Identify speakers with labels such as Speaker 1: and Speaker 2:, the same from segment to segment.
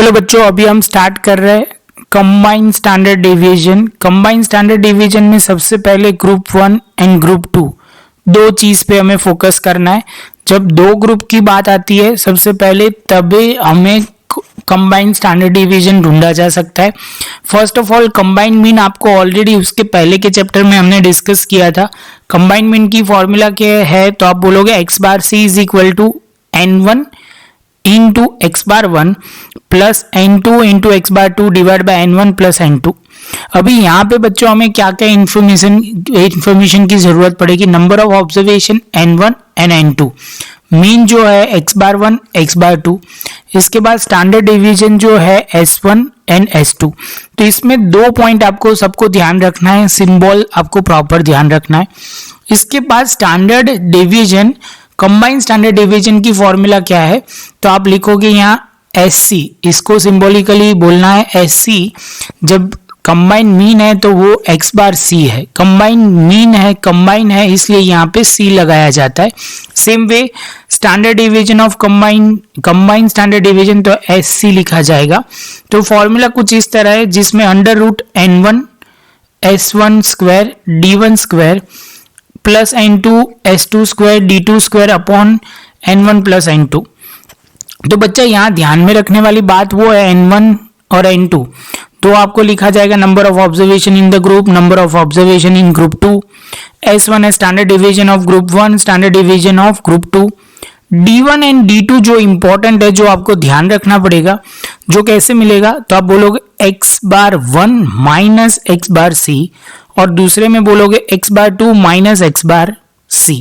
Speaker 1: चलो बच्चों, अभी हम स्टार्ट कर रहे हैं combined standard division. Combined standard division में सबसे पहले ग्रुप 1 एंड ग्रुप 2 दो चीज पे हमें फोकस करना है। जब दो ग्रुप की बात आती है सबसे पहले तभी हमें कंबाइंड स्टैंडर्ड डिवीजन ढूंढा जा सकता है। First of all combined mean आपको ऑलरेडी उसके पहले के चैप्टर में हमने डिस्कस किया था। कंबाइंड मीन की फॉर्मूला क्या है, तो आप बोलोगे X bar C is equal to n1 into X bar 1 plus n2 into X bar 2 divide by n1 plus n2। अभी यहाँ पे बच्चों हमें क्या क्या इंफॉर्मेशन की जरूरत पड़ेगी। Number of observation n1 and n2, mean जो है एक्स बार 1 एक्स बार 2, इसके बाद स्टैंडर्ड डिवीजन जो है s1 एंड s2। तो इसमें दो पॉइंट आपको सबको ध्यान रखना है, सिंबल आपको प्रॉपर ध्यान रखना है। इसके बाद standard division, combined standard division की फॉर्मूला क्या है, तो आप लिखोगे यहाँ SC, इसको सिंबॉलिकली बोलना है SC। जब कंबाइन मीन है तो वो x बार C है, कंबाइन मीन है, कंबाइन है, इसलिए यहाँ पे C लगाया जाता है। Same way standard division of combine standard division तो SC लिखा जाएगा। तो फॉर्मूला कुछ इस तरह है जिसमें under root n1 s1 square d1 square plus n2 s2 square d2 square upon n1 plus n2। तो बच्चा यहाँ ध्यान में रखने वाली बात वो है n1 और n2, तो आपको लिखा जाएगा number of observation in the group, number of observation in group 2। s1 है standard division of group 1, standard division of group 2। d1 and d2 जो इंपॉर्टेंट है, जो आपको ध्यान रखना पड़ेगा, जो कैसे मिलेगा, तो आप बोलोगे x बार 1 माइनस एक्स बार c, और दूसरे में बोलोगे x बार 2 माइनस एक्स बार c।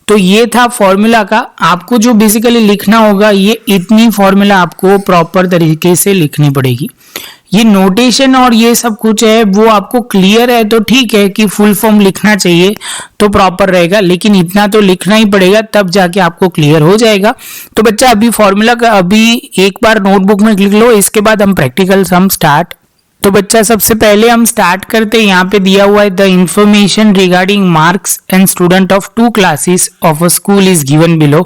Speaker 1: तो ये था फॉर्मूला का। आपको जो बेसिकली लिखना होगा, ये इतनी फॉर्मूला आपको प्रॉपर तरीके से लिखनी पड़ेगी। ये नोटेशन और ये सब कुछ है वो आपको क्लियर है तो ठीक है कि फुल फॉर्म लिखना चाहिए तो प्रॉपर रहेगा, लेकिन इतना तो लिखना ही पड़ेगा, तब जाके आपको क्लियर हो जाएगा। तो बच्चा अभी फॉर्मूला का अभी एक बार नोटबुक में लिख लो, इसके बाद हम प्रैक्टिकल सम स्टार्ट। तो बच्चा सबसे पहले हम स्टार्ट करते हैं, यहाँ पे दिया हुआ है the information regarding marks and student of 2 classes of a school is given below.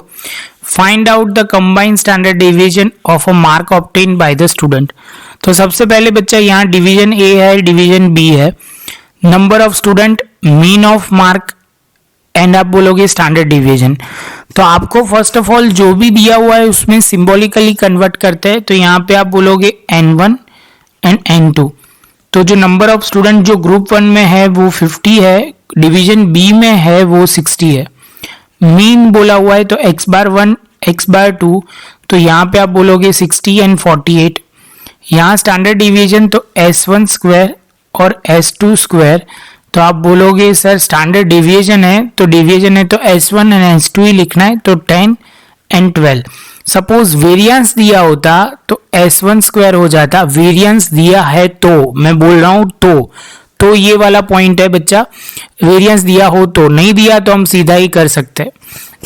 Speaker 1: Find out the combined standard division of a mark obtain by the student. तो सबसे पहले बच्चा यहाँ डिवीजन ए है, डिवीजन बी है, number of student, mean of mark and आप बोलोगे standard division. तो आपको फर्स्ट ऑफ ऑल जो भी दिया हुआ है उसमें सिंबॉलिकली कन्वर्ट करते हैं। तो यहाँ पे आप बोलोगे n1 एंड n2। तो जो नंबर ऑफ स्टूडेंट जो ग्रुप 1 में है वो 50 है, डिवीजन बी में है वो 60 है। मीन बोला हुआ है तो x बार 1 x बार 2, तो यहाँ पे आप बोलोगे 60 एंड 48। यहाँ स्टैंडर्ड डिवीजन तो s1 स्क्वायर और s2 स्क्वायर, तो आप बोलोगे सर स्टैंडर्ड डिवीजन है तो s1 एंड s2 ही लिखना है, तो 10 एंड 12। सपोज वेरिएंस दिया होता तो s1 स्क्वायर हो जाता, वेरिएंस दिया है तो मैं बोल रहा हूं तो ये वाला पॉइंट है बच्चा, वेरिएंस दिया हो तो, नहीं दिया तो हम सीधा ही कर सकते हैं।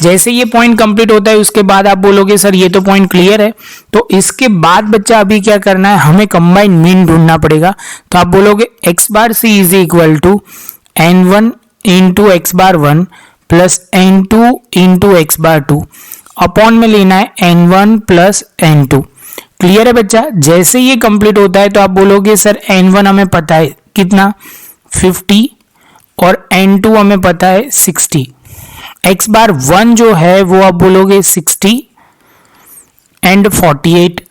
Speaker 1: जैसे ये पॉइंट कंप्लीट होता है उसके बाद आप बोलोगे सर ये तो पॉइंट क्लियर है। तो इसके बाद बच्चा अभी क्या करना है, हमें कंबाइन मीन ढूंढना पड़ेगा। तो आप बोलोगे X bar C is equal to n1 into X bar 1 plus n2 into X bar 2 upon में लेना है n1 प्लस n2। क्लियर है बच्चा। जैसे ये कंप्लीट होता है तो आप बोलोगे सर n1 हमें पता है कितना 50 और n2 हमें पता है 60। x बार 1 जो है वो आप बोलोगे 60 एंड 48,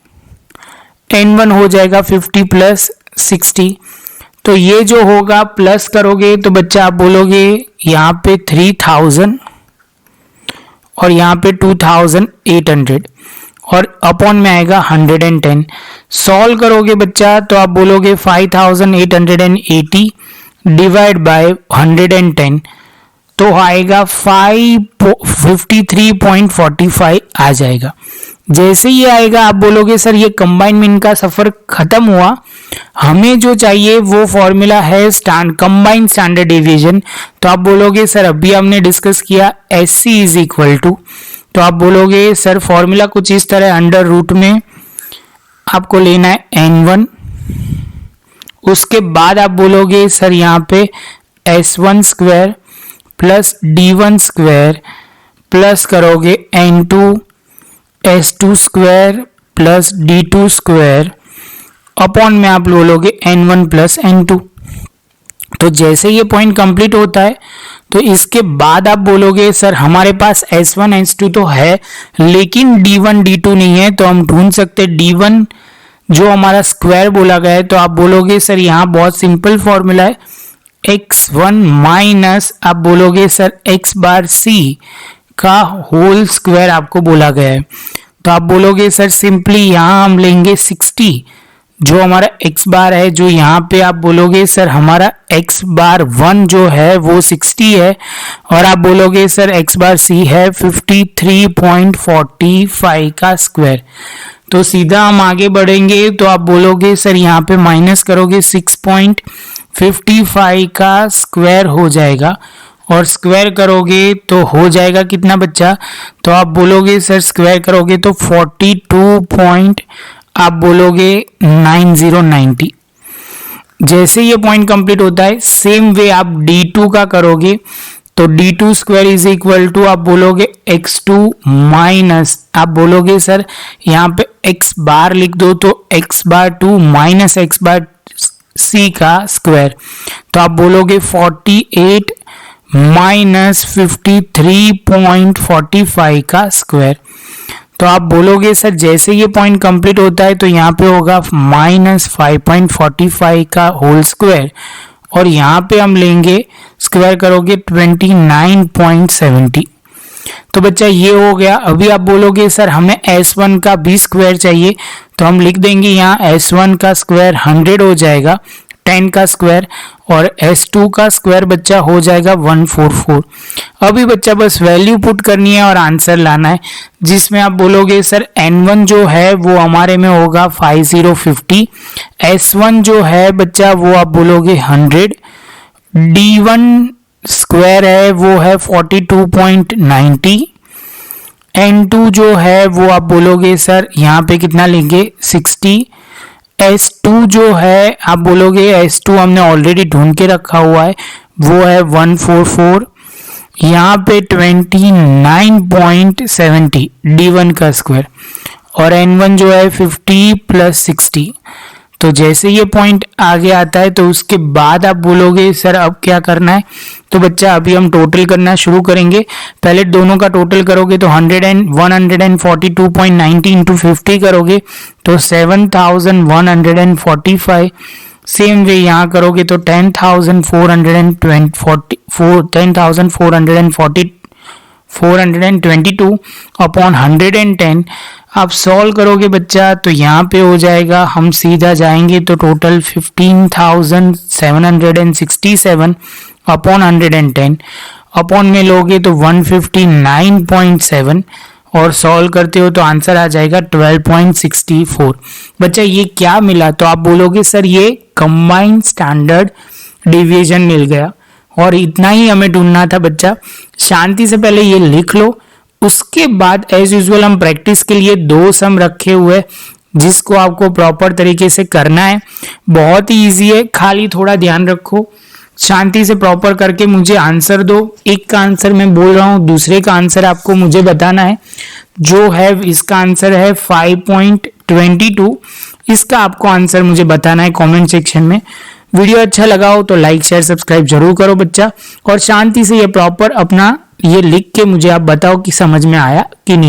Speaker 1: n1 हो जाएगा 50 प्लस 60। तो ये जो होगा प्लस करोगे तो बच्चा आप बोलोगे यहाँ पे 3000 और यहाँ पे 2800 और अपॉन में आएगा 110। सॉल्व करोगे बच्चा तो आप बोलोगे 5880 डिवाइड बाय 110, तो आएगा 53.45 आ जाएगा। जैसे ये आएगा आप बोलोगे सर ये कंबाइन मीन का सफर खत्म हुआ, हमें जो चाहिए वो फॉर्मूला है कंबाइंड स्टैंडर्ड डिवीजन। तो आप बोलोगे सर अभी हमने डिस्कस किया SC इज इक्वल टू, तो आप बोलोगे सर फॉर्मूला कुछ इस तरह, अंडर रूट में आपको लेना है n1, उसके बाद आप बोलोगे सर यहाँ पे s1 square plus d1 square plus करोगे n2 s2 square plus D2 square upon में आप बोलोगे N1 प्लस N2। तो जैसे ये पॉइंट कंप्लीट होता है तो इसके बाद आप बोलोगे सर हमारे पास S1 S2 तो है लेकिन D1 D2 नहीं है, तो हम ढूंढ सकते D1 जो हमारा स्क्वायर बोला गया है। तो आप बोलोगे सर यहाँ बहुत सिंपल फॉर्मूला है, x1 माइनस आप बोलोगे सर x बार c का होल स्क्वायर आपको बोला गया है। तो आप बोलोगे सर सिंपली यहाँ हम लेंगे 60 जो हमारा x बार है, जो यहाँ पे आप बोलोगे सर हमारा x बार 1 जो है वो 60 है, और आप बोलोगे सर x बार c है 53.45 का स्क्वायर। तो सीधा हम आगे बढ़ेंगे तो आप बोलोगे सर यहाँ पे माइनस करोगे 6.55 का स्क्वायर हो जाएगा, और स्क्वायर करोगे तो हो जाएगा कितना बच्चा, तो आप बोलोगे सर स्क्वायर करोगे तो 42. आप बोलोगे 9090। जैसे ये पॉइंट कंप्लीट होता है सेम वे आप D2 का करोगे तो D2 square is equal to आप बोलोगे x2 माइनस आप बोलोगे सर यहाँ पे x बार लिख दो तो x बार 2 माइनस x बार c का स्क्वायर। तो आप बोलोगे 48 माइनस 53.45 का स्क्वायर। तो आप बोलोगे सर जैसे ये पॉइंट कंप्लीट होता है तो यहाँ पे होगा माइनस 5.45 का होल स्क्वायर, और यहाँ पे हम लेंगे स्क्वायर करोगे 29.70। तो बच्चा ये हो गया। अभी आप बोलोगे सर हमें S1 का भी स्क्वायर चाहिए, तो हम लिख देंगे यहाँ S1 का स्क्वायर 100 हो जाएगा 10 का स्क्वायर, और S2 का स्क्वायर बच्चा हो जाएगा 144। अभी बच्चा बस वैल्यू पुट करनी है और आंसर लाना है, जिसमें आप बोलोगे सर N1 जो है वो हमारे में होगा 5050, S1 जो है बच्चा वो आप बोलोगे 100, D1 स्क्वायर है वो है 42.90, N2 जो है वो आप बोलोगे सर यहाँ पे कितना लेंगे 60, S2 जो है आप बोलोगे S2 हमने ऑलरेडी ढूंढ के रखा हुआ है वो है 144, यहाँ पे 29.70 D1 का स्क्वायर, और N1 जो है 50 प्लस 60। तो जैसे ये पॉइंट आगे आता है तो उसके बाद आप बोलोगे सर अब क्या करना है, तो बच्चा अभी हम टोटल करना शुरू करेंगे। पहले दोनों का टोटल करोगे तो 142.90 इंटू 50 करोगे तो 7145। सेम वे यहाँ करोगे तो 10,422 अपॉन 110 आप सॉल्व करोगे बच्चा तो यहाँ पे हो जाएगा, हम सीधा जाएंगे तो टोटल 15,767 अपॉन 110 अपॉन में लोगे तो 159.7 और सॉल्व करते हो तो आंसर आ जाएगा 12.64। बच्चा ये क्या मिला, तो आप बोलोगे सर ये कंबाइंड स्टैंडर्ड डिवीजन मिल गया, और इतना ही हमें ढूंढना था बच्चा। शांति से पहले ये लिख लो, उसके बाद एज यूजुअल हम प्रैक्टिस के लिए 2 सम रखे हुए जिसको आपको प्रॉपर तरीके से करना है। बहुत ही इजी है, खाली थोड़ा ध्यान रखो, शांति से प्रॉपर करके मुझे आंसर दो। एक का आंसर मैं बोल रहा हूँ, दूसरे का आंसर आपको मुझे बताना है। जो है इसका आंसर है 5.22, इसका आपको आंसर मुझे बताना है कमेंट सेक्शन में। वीडियो अच्छा लगा हो तो लाइक शेयर सब्सक्राइब जरूर करो बच्चा, और शांति से ये प्रॉपर अपना ये लिख के मुझे आप बताओ कि समझ में आया कि नहीं।